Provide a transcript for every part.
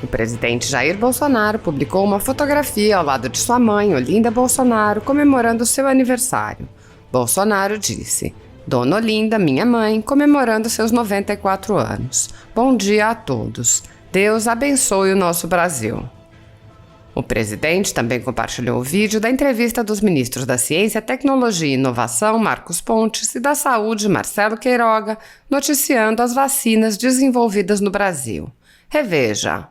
O presidente Jair Bolsonaro publicou uma fotografia ao lado de sua mãe, Olinda Bolsonaro, comemorando seu aniversário. Bolsonaro disse: "Dona Olinda, minha mãe, comemorando seus 94 anos. Bom dia a todos. Deus abençoe o nosso Brasil." O presidente também compartilhou o vídeo da entrevista dos ministros da Ciência, Tecnologia e Inovação, Marcos Pontes, e da Saúde, Marcelo Queiroga, noticiando as vacinas desenvolvidas no Brasil. Reveja.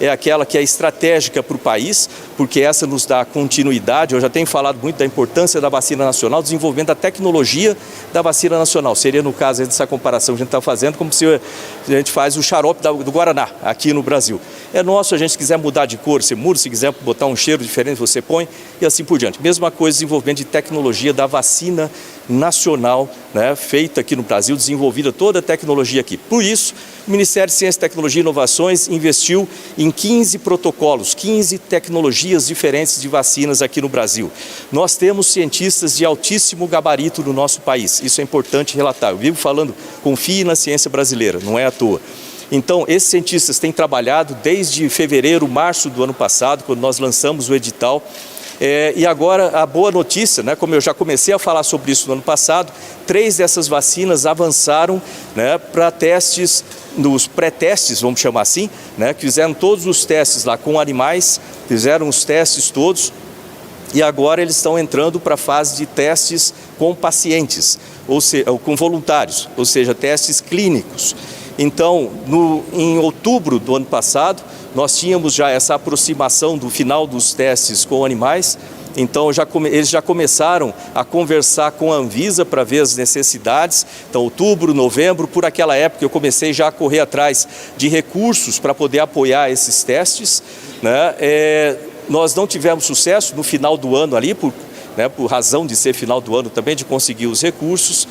É aquela que é estratégica para o país, porque essa nos dá continuidade. Eu já tenho falado muito da importância da vacina nacional, desenvolvendo a tecnologia da vacina nacional. Seria, no caso dessa comparação que a gente está fazendo, como se a gente faz o xarope do Guaraná aqui no Brasil. É nosso, a gente quiser mudar de cor, você muda, se quiser botar um cheiro diferente, você põe, e assim por diante. Mesma coisa, desenvolvimento de tecnologia da vacina nacional, né, feita aqui no Brasil, desenvolvida toda a tecnologia aqui. Por isso, o Ministério de Ciência, Tecnologia e Inovações investiu em 15 protocolos, 15 tecnologias diferentes de vacinas aqui no Brasil. Nós temos cientistas de altíssimo gabarito no nosso país, isso é importante relatar. Eu vivo falando, confie na ciência brasileira, não é à toa. Então, esses cientistas têm trabalhado desde fevereiro, março do ano passado, quando nós lançamos o edital. E agora a boa notícia, né, como eu já comecei a falar sobre isso no ano passado, 3 dessas vacinas avançaram, né, para testes, nos pré-testes, vamos chamar assim, né, que fizeram todos os testes lá com animais, fizeram os testes todos, e agora eles estão entrando para a fase de testes com pacientes, ou seja, com voluntários, ou seja, testes clínicos. Então, em outubro do ano passado, nós tínhamos já essa aproximação do final dos testes com animais, então eles já começaram a conversar com a Anvisa para ver as necessidades. Então, outubro, novembro, por aquela época eu comecei já a correr atrás de recursos para poder apoiar esses testes, né? Nós não tivemos sucesso no final do ano ali, por razão de ser final do ano também, de conseguir os recursos,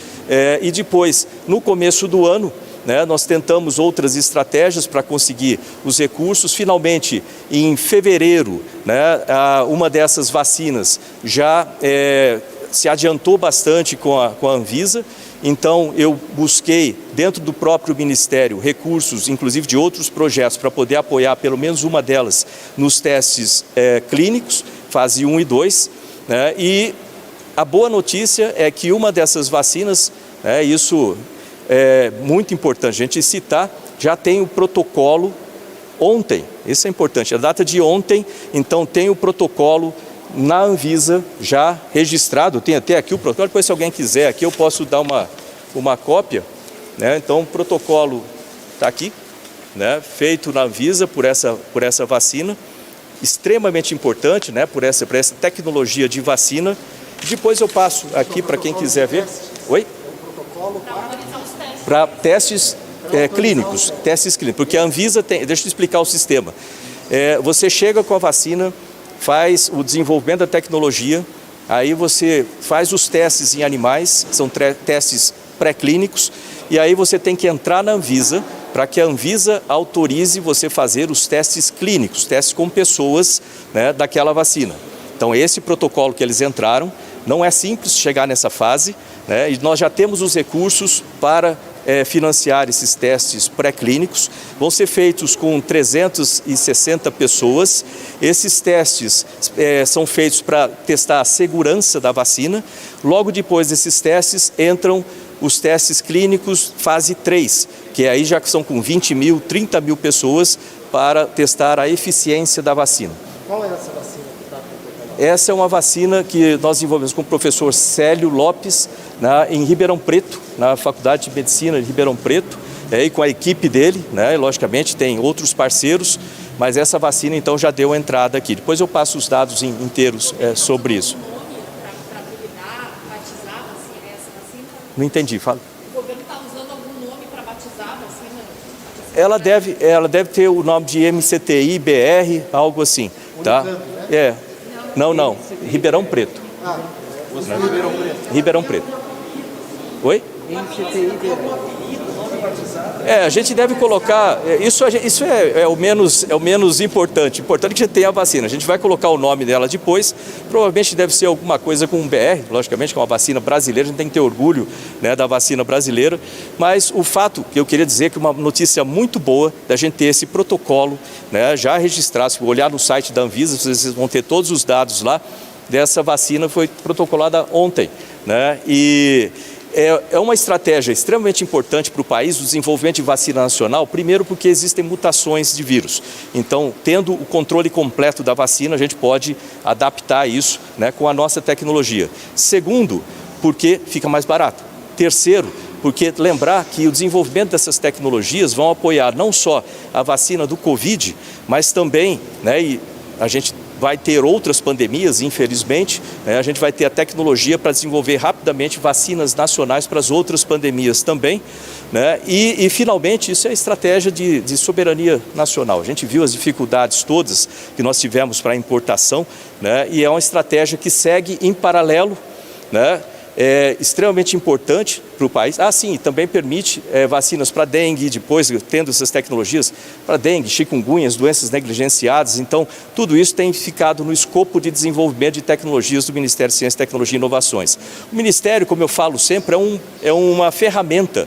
e depois, no começo do ano, né, nós tentamos outras estratégias para conseguir os recursos. Finalmente, em fevereiro, né, uma dessas vacinas já se adiantou bastante com a Anvisa. Então, eu busquei, dentro do próprio Ministério, recursos, inclusive de outros projetos, para poder apoiar pelo menos uma delas nos testes clínicos, fase 1 e 2. Né, e a boa notícia é que uma dessas vacinas, isso é muito importante a gente citar, já tem o protocolo ontem, isso é importante, a data de ontem, então tem o protocolo na Anvisa já registrado, tem até aqui o protocolo, depois se alguém quiser aqui eu posso dar uma cópia, né? Então o protocolo está aqui, né? Feito na Anvisa por essa vacina, extremamente importante, né? por essa tecnologia de vacina. Depois eu passo aqui para quem quiser ver. Oi? Para testes clínicos, porque a Anvisa tem, deixa eu explicar o sistema. Você chega com a vacina, faz o desenvolvimento da tecnologia, aí você faz os testes em animais, são testes pré-clínicos, e aí você tem que entrar na Anvisa, para que a Anvisa autorize você fazer os testes clínicos, testes com pessoas, né, daquela vacina. Então esse protocolo que eles entraram, não é simples chegar nessa fase, né, e nós já temos os recursos para financiar esses testes pré-clínicos. Vão ser feitos com 360 pessoas. Esses testes são feitos para testar a segurança da vacina. Logo depois desses testes entram os testes clínicos fase 3, que aí já são com 20 mil, 30 mil pessoas para testar a eficiência da vacina. Qual é essa vacina? Essa é uma vacina que nós desenvolvemos com o professor Célio Lopes, em Ribeirão Preto, na Faculdade de Medicina de Ribeirão Preto, e com a equipe dele, né, logicamente tem outros parceiros, mas essa vacina então já deu a entrada aqui. Depois eu passo os dados inteiros sobre isso. Para batizar a vacina, essa vacina? Não entendi, fala. O governo está usando algum nome para batizar a vacina? Ela deve ter o nome de MCTI, BR, algo assim, tá? Não, Ribeirão Preto. Ribeirão Preto. Ribeirão Preto. Oi? A gente deve colocar, isso é o menos importante. Importante que a gente tenha a vacina. A gente vai colocar o nome dela depois, provavelmente deve ser alguma coisa com um BR, logicamente, que é uma vacina brasileira, a gente tem que ter orgulho, né, da vacina brasileira, mas o fato que eu queria dizer é que uma notícia muito boa da gente ter esse protocolo, né, já registrado. Se olhar no site da Anvisa, vocês vão ter todos os dados lá, dessa vacina foi protocolada ontem, né, e é uma estratégia extremamente importante para o país, o desenvolvimento de vacina nacional, primeiro porque existem mutações de vírus. Então, tendo o controle completo da vacina, a gente pode adaptar isso, né, com a nossa tecnologia. Segundo, porque fica mais barato. Terceiro, porque lembrar que o desenvolvimento dessas tecnologias vão apoiar não só a vacina do Covid, mas também, né, e a gente vai ter outras pandemias, infelizmente, né? A gente vai ter a tecnologia para desenvolver rapidamente vacinas nacionais para as outras pandemias também, né? E finalmente, isso é a estratégia de soberania nacional. A gente viu as dificuldades todas que nós tivemos para a importação, né? E é uma estratégia que segue em paralelo, né? É extremamente importante para o país. Sim, também permite vacinas para dengue, depois tendo essas tecnologias para dengue, chikungunhas, doenças negligenciadas. Então, tudo isso tem ficado no escopo de desenvolvimento de tecnologias do Ministério de Ciência, Tecnologia e Inovações. O Ministério, como eu falo sempre, é uma ferramenta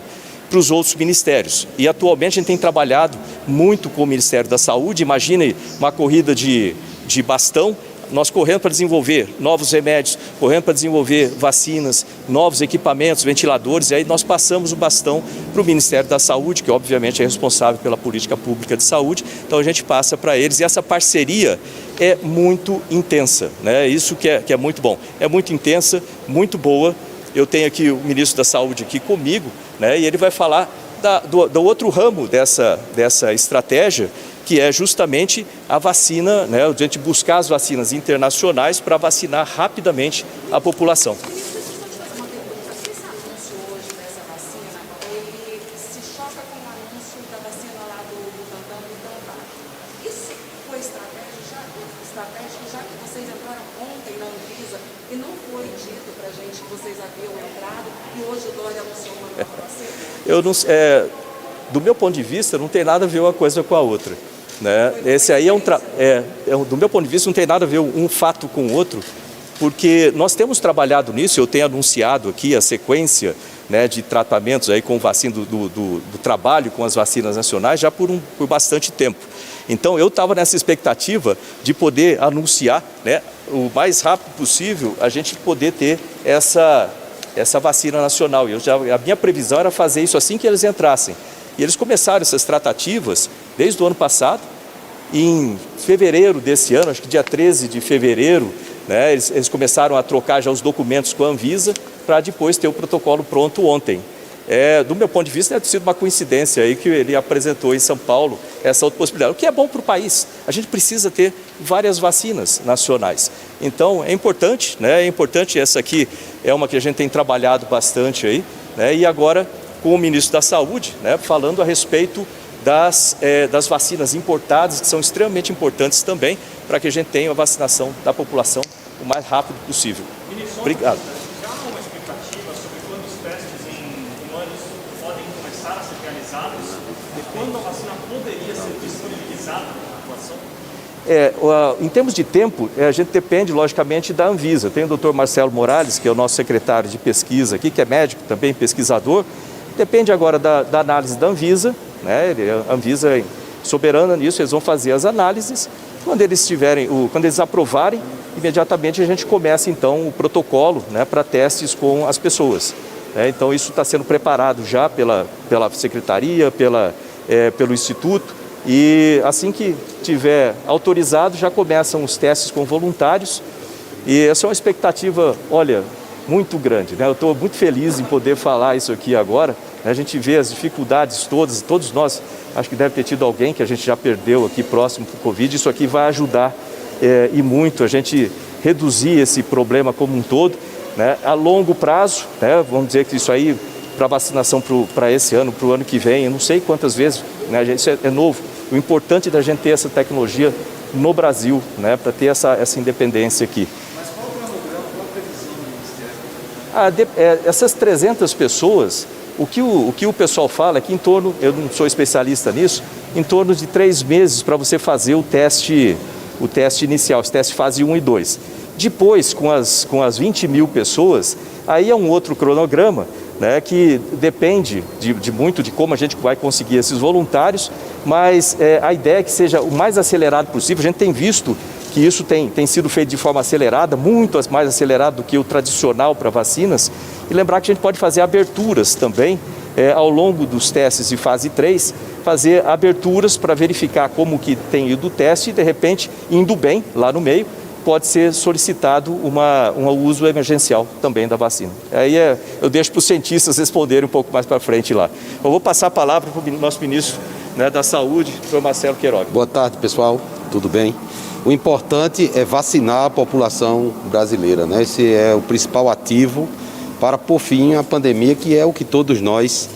para os outros ministérios. E atualmente a gente tem trabalhado muito com o Ministério da Saúde. Imagine uma corrida de bastão, nós correndo para desenvolver novos remédios, correndo para desenvolver vacinas, novos equipamentos, ventiladores, e aí nós passamos o bastão para o Ministério da Saúde, que obviamente é responsável pela política pública de saúde, então a gente passa para eles, e essa parceria é muito intensa, né? Isso que é muito bom, é muito intensa, muito boa. Eu tenho aqui o ministro da Saúde aqui comigo, né? E ele vai falar do outro ramo dessa estratégia, que é justamente a vacina, né, a gente buscar as vacinas internacionais para vacinar rapidamente a população. Ministro, deixa eu te fazer uma pergunta. Esse anúncio hoje dessa vacina, ele se choca com o anúncio da vacina lá do Butantan, isso foi estratégico, já que vocês entraram ontem na Anvisa e não foi dito para a gente que vocês haviam entrado e hoje o Dória anunciou uma nova vacina? Do meu ponto de vista, não tem nada a ver uma coisa com a outra, né? Esse aí do meu ponto de vista, não tem nada a ver um fato com o outro, porque nós temos trabalhado nisso. Eu tenho anunciado aqui a sequência, né, de tratamentos aí com vacina do trabalho com as vacinas nacionais já por bastante tempo. Então eu estava nessa expectativa de poder anunciar, né, o mais rápido possível, a gente poder ter essa vacina nacional. A minha previsão era fazer isso assim que eles entrassem. E eles começaram essas tratativas desde o ano passado. Em fevereiro desse ano, acho que dia 13 de fevereiro, né, eles começaram a trocar já os documentos com a Anvisa para depois ter o protocolo pronto ontem. Do meu ponto de vista, deve ter sido uma coincidência aí que ele apresentou em São Paulo essa outra possibilidade, o que é bom para o país. A gente precisa ter várias vacinas nacionais. Então, é importante, né? É importante. Essa aqui é uma que a gente tem trabalhado bastante aí, né? E agora com o ministro da Saúde, né, falando a respeito das vacinas importadas, que são extremamente importantes também, para que a gente tenha a vacinação da população o mais rápido possível. Ministro, obrigado. Já há uma expectativa sobre quando os testes em humanos podem começar a ser realizados e quando a vacina poderia ser disponibilizada para a população? Em termos de tempo, a gente depende, logicamente, da Anvisa. Tem o Dr. Marcelo Morales, que é o nosso secretário de pesquisa aqui, que é médico também, pesquisador. Depende agora da análise da Anvisa, né? A Anvisa é soberana nisso, eles vão fazer as análises. Quando eles aprovarem, imediatamente a gente começa então o protocolo, né, para testes com as pessoas. Então isso está sendo preparado já pela secretaria, pelo Instituto, e assim que tiver autorizado já começam os testes com voluntários. E essa é uma expectativa, olha, muito grande, né? Eu estou muito feliz em poder falar isso aqui agora, né? A gente vê as dificuldades todos nós, acho que deve ter tido alguém que a gente já perdeu aqui próximo do Covid. Isso aqui vai ajudar e muito a gente reduzir esse problema como um todo, né? A longo prazo, né? Vamos dizer que isso aí para vacinação para esse ano, para o ano que vem, eu não sei quantas vezes, né? Isso é novo. O importante é da gente ter essa tecnologia no Brasil, né? Para ter essa independência aqui. Essas 300 pessoas, o que o pessoal fala é que em torno, eu não sou especialista nisso, em torno de 3 meses para você fazer o teste inicial, esse teste fase 1 e 2. Depois, com as 20 mil pessoas, aí é um outro cronograma, né, que depende de muito de como a gente vai conseguir esses voluntários, mas a ideia é que seja o mais acelerado possível. A gente tem visto que isso tem sido feito de forma acelerada, muito mais acelerado do que o tradicional para vacinas, e lembrar que a gente pode fazer aberturas também, ao longo dos testes de fase 3, fazer aberturas para verificar como que tem ido o teste e, de repente, indo bem lá no meio, pode ser solicitado um uso emergencial também da vacina. Aí eu deixo para os cientistas responderem um pouco mais para frente lá. Eu vou passar a palavra para o nosso ministro, né, da Saúde, Dr. Marcelo Queiroga. Boa tarde, pessoal. Tudo bem? O importante é vacinar a população brasileira, né? Esse é o principal ativo para pôr fim à pandemia, que é o que todos nós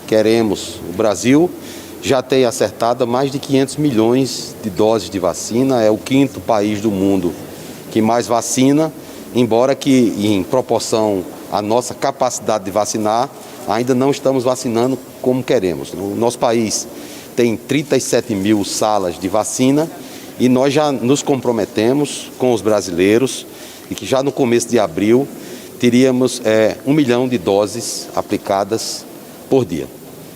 queremos. O Brasil já tem acertado mais de 500 milhões de doses de vacina, é o 5º país do mundo que mais vacina, embora que em proporção à nossa capacidade de vacinar, ainda não estamos vacinando como queremos. O nosso país tem 37 mil salas de vacina e nós já nos comprometemos com os brasileiros e que já no começo de abril teríamos 1 milhão de doses aplicadas por dia.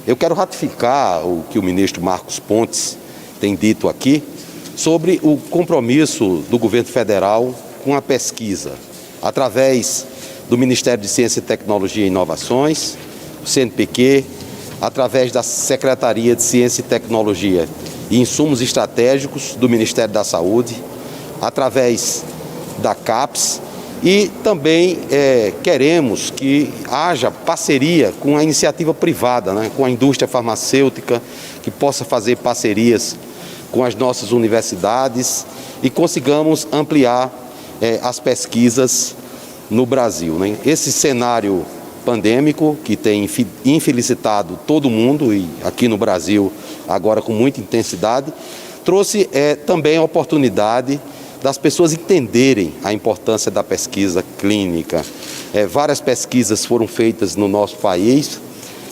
Eu quero ratificar o que o ministro Marcos Pontes tem dito aqui sobre o compromisso do governo federal com a pesquisa, através do Ministério de Ciência, Tecnologia e Inovações, o CNPq, através da Secretaria de Ciência e Tecnologia e Insumos Estratégicos do Ministério da Saúde, através da CAPES, e também queremos que haja parceria com a iniciativa privada, né, com a indústria farmacêutica, que possa fazer parcerias com as nossas universidades e consigamos ampliar as pesquisas no Brasil, né? Esse cenário pandêmico que tem infelicitado todo mundo e aqui no Brasil agora com muita intensidade, trouxe também a oportunidade das pessoas entenderem a importância da pesquisa clínica. Várias pesquisas foram feitas no nosso país,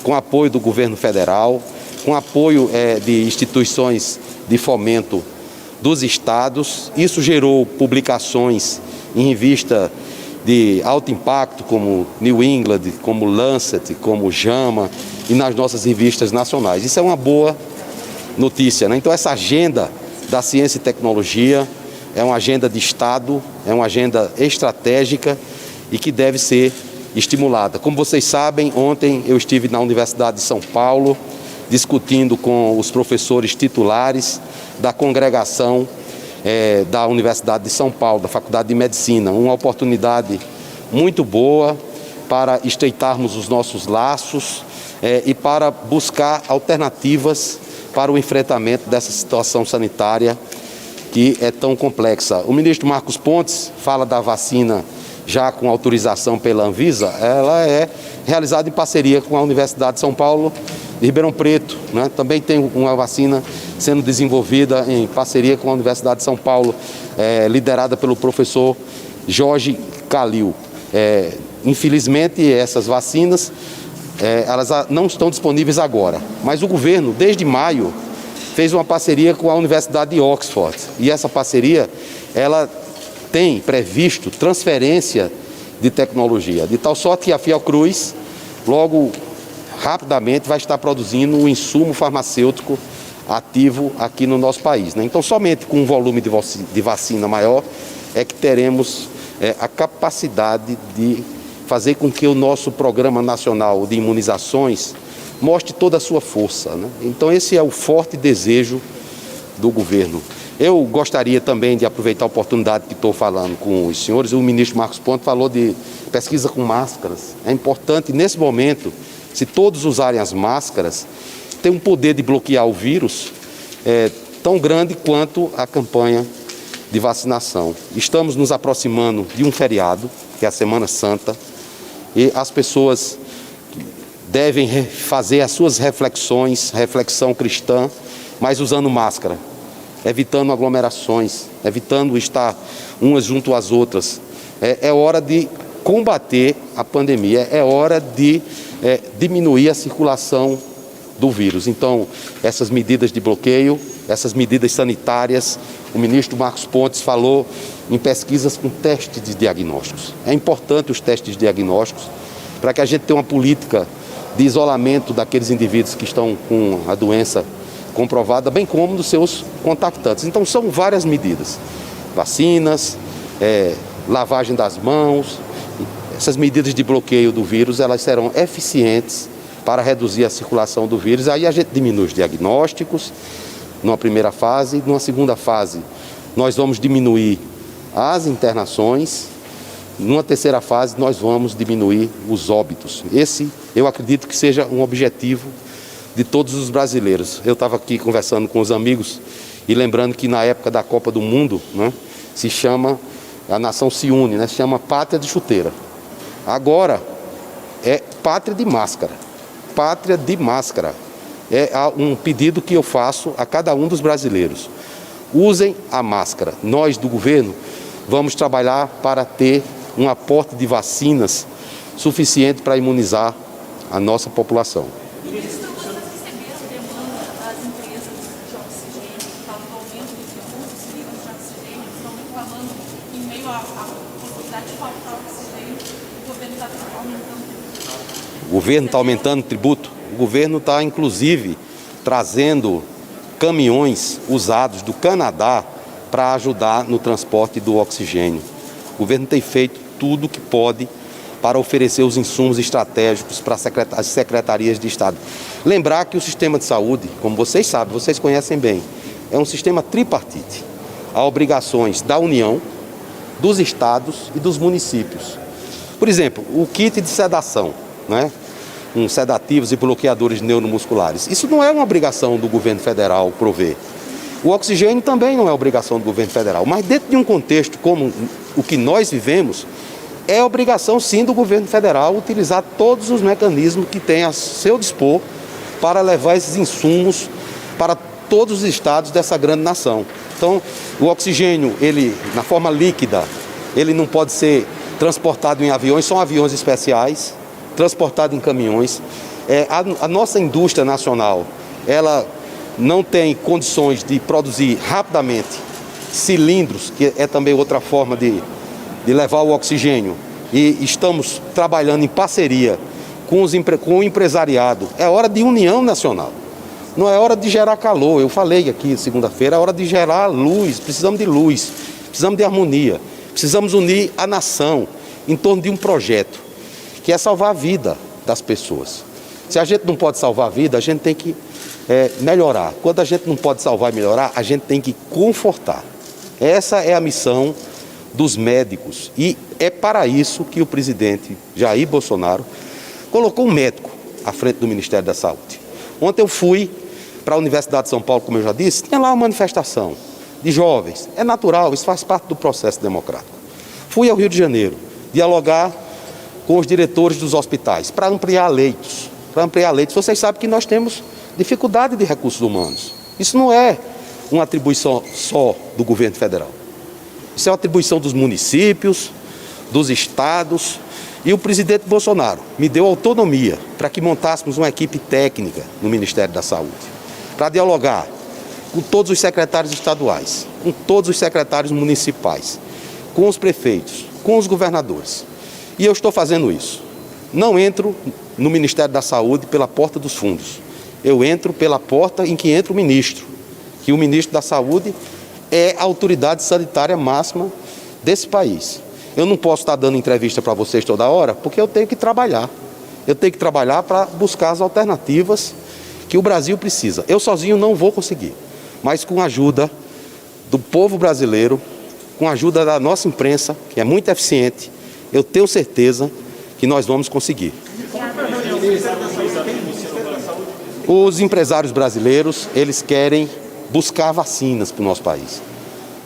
com apoio do governo federal, com apoio de instituições de fomento dos estados. Isso gerou publicações em revista de alto impacto, como New England, como Lancet, como JAMA, e nas nossas revistas nacionais. Isso é uma boa notícia, né? Então, essa agenda da ciência e tecnologia é uma agenda de Estado, é uma agenda estratégica e que deve ser estimulada. Como vocês sabem, ontem eu estive na Universidade de São Paulo discutindo com os professores titulares da congregação da Universidade de São Paulo, da Faculdade de Medicina. Uma oportunidade muito boa para estreitarmos os nossos laços e para buscar alternativas para o enfrentamento dessa situação sanitária que é tão complexa. O ministro Marcos Pontes fala da vacina já com autorização pela Anvisa. Ela é realizada em parceria com a Universidade de São Paulo de Ribeirão Preto, né? Também tem uma vacina sendo desenvolvida em parceria com a Universidade de São Paulo, liderada pelo professor Jorge Calil. Infelizmente, essas vacinas elas não estão disponíveis agora, mas o governo, desde maio, fez uma parceria com a Universidade de Oxford. E essa parceria, ela tem previsto transferência de tecnologia, de tal sorte que a Fiocruz, logo, rapidamente, vai estar produzindo um insumo farmacêutico ativo aqui no nosso país, né? Então, somente com um volume de vacina maior é que teremos a capacidade de fazer com que o nosso Programa Nacional de Imunizações mostre toda a sua força, né? Então, esse é o forte desejo do governo. Eu gostaria também de aproveitar a oportunidade que estou falando com os senhores. O ministro Marcos Pontes falou de pesquisa com máscaras. É importante, nesse momento, se todos usarem as máscaras, tem um poder de bloquear o vírus tão grande quanto a campanha de vacinação. Estamos nos aproximando de um feriado, que é a Semana Santa, e as pessoas devem fazer as suas reflexão cristã, mas usando máscara, evitando aglomerações, evitando estar umas junto às outras. É hora de combater a pandemia, é hora de diminuir a circulação do vírus. Então, essas medidas de bloqueio, essas medidas sanitárias, o ministro Marcos Pontes falou em pesquisas com testes de diagnósticos. É importante os testes de diagnósticos para que a gente tenha uma política de isolamento daqueles indivíduos que estão com a doença comprovada, bem como dos seus contactantes. Então, são várias medidas. Vacinas, lavagem das mãos. Essas medidas de bloqueio do vírus, elas serão eficientes para reduzir a circulação do vírus. Aí a gente diminui os diagnósticos, numa primeira fase. Numa segunda fase, nós vamos diminuir as internações. Numa terceira fase, nós vamos diminuir os óbitos. Esse, eu acredito que seja um objetivo de todos os brasileiros. Eu estava aqui conversando com os amigos e lembrando que na época da Copa do Mundo, né, se chama, a nação se une, né, se chama pátria de chuteira. Agora é pátria de máscara. Pátria de máscara. É um pedido que eu faço a cada um dos brasileiros. Usem a máscara. Nós do governo vamos trabalhar para ter um aporte de vacinas suficiente para imunizar a nossa população. Ministro, vocês receberam demanda das empresas de oxigênio, que falam do aumento dos recursos livres de oxigênio, estão reclamando em meio à possibilidade de faltar oxigênio, o governo está aumentando o tributo. O governo está aumentando o tributo? O governo está, inclusive, trazendo caminhões usados do Canadá para ajudar no transporte do oxigênio. O governo tem feito tudo o que pode para oferecer os insumos estratégicos para as secretarias de Estado. Lembrar que o sistema de saúde, como vocês sabem, vocês conhecem bem, é um sistema tripartite. Há obrigações da União, dos estados e dos municípios. Por exemplo, o kit de sedação, né? Com sedativos e bloqueadores neuromusculares. Isso não é uma obrigação do governo federal prover. O oxigênio também não é obrigação do governo federal, mas dentro de um contexto como o que nós vivemos, é obrigação sim do governo federal utilizar todos os mecanismos que tem a seu dispor para levar esses insumos para todos os estados dessa grande nação. Então, o oxigênio, ele, na forma líquida, ele não pode ser transportado em aviões, são aviões especiais, transportado em caminhões. A nossa indústria nacional, ela não tem condições de produzir rapidamente cilindros, que é também outra forma de levar o oxigênio. E estamos trabalhando em parceria com o empresariado. É hora de união nacional. Não é hora de gerar calor. Eu falei aqui segunda-feira, é hora de gerar luz. Precisamos de luz, precisamos de harmonia. Precisamos unir a nação em torno de um projeto, que é salvar a vida das pessoas. Se a gente não pode salvar a vida, a gente tem que melhorar. Quando a gente não pode salvar e melhorar, a gente tem que confortar. Essa é a missão dos médicos. E é para isso que o presidente Jair Bolsonaro colocou um médico à frente do Ministério da Saúde. Ontem eu fui para a Universidade de São Paulo, como eu já disse, tinha lá uma manifestação de jovens. É natural, isso faz parte do processo democrático. Fui ao Rio de Janeiro dialogar com os diretores dos hospitais para ampliar leitos. Vocês sabem que nós temos dificuldade de recursos humanos. Isso não é uma atribuição só do governo federal. Isso é uma atribuição dos municípios, dos estados. E o presidente Bolsonaro me deu autonomia para que montássemos uma equipe técnica no Ministério da Saúde, para dialogar com todos os secretários estaduais, com todos os secretários municipais, com os prefeitos, com os governadores. E eu estou fazendo isso. Não entro no Ministério da Saúde pela porta dos fundos. Eu entro pela porta em que entra o ministro, que o ministro da Saúde é a autoridade sanitária máxima desse país. Eu não posso estar dando entrevista para vocês toda hora, porque eu tenho que trabalhar. Eu tenho que trabalhar para buscar as alternativas que o Brasil precisa. Eu sozinho não vou conseguir, mas com a ajuda do povo brasileiro, com a ajuda da nossa imprensa, que é muito eficiente, eu tenho certeza que nós vamos conseguir. Os empresários brasileiros, eles querem buscar vacinas para o nosso país.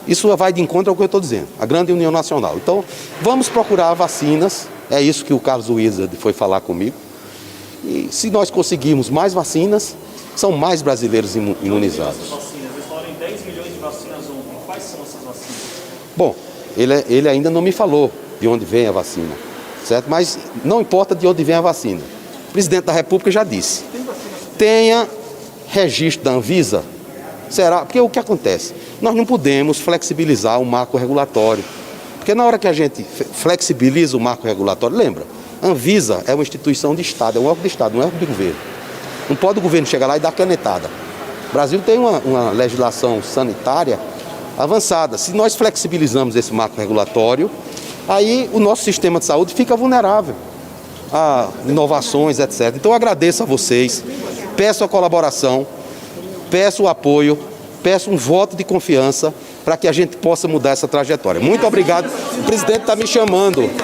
Isso vai de encontro ao que eu estou dizendo, a grande união nacional. Então, vamos procurar vacinas, é isso que o Carlos Wizard foi falar comigo. E se nós conseguirmos mais vacinas, são mais brasileiros imunizados. Eles falaram em 10 milhões de vacinas ontem. Quais são essas vacinas? Bom, ele ainda não me falou de onde vem a vacina. certo? Mas não importa de onde vem a vacina. O presidente da República já disse, tenha registro da Anvisa. Será? Porque o que acontece? Nós não podemos flexibilizar o marco regulatório. Porque na hora que a gente flexibiliza o marco regulatório, lembra, a Anvisa é uma instituição de Estado, é um órgão de Estado, não é um órgão de governo. Não pode o governo chegar lá e dar canetada. O Brasil tem uma legislação sanitária avançada. Se nós flexibilizamos esse marco regulatório, aí o nosso sistema de saúde fica vulnerável a inovações, etc. Então eu agradeço a vocês, peço a colaboração, peço o apoio, peço um voto de confiança para que a gente possa mudar essa trajetória. Muito obrigado. O presidente está me chamando.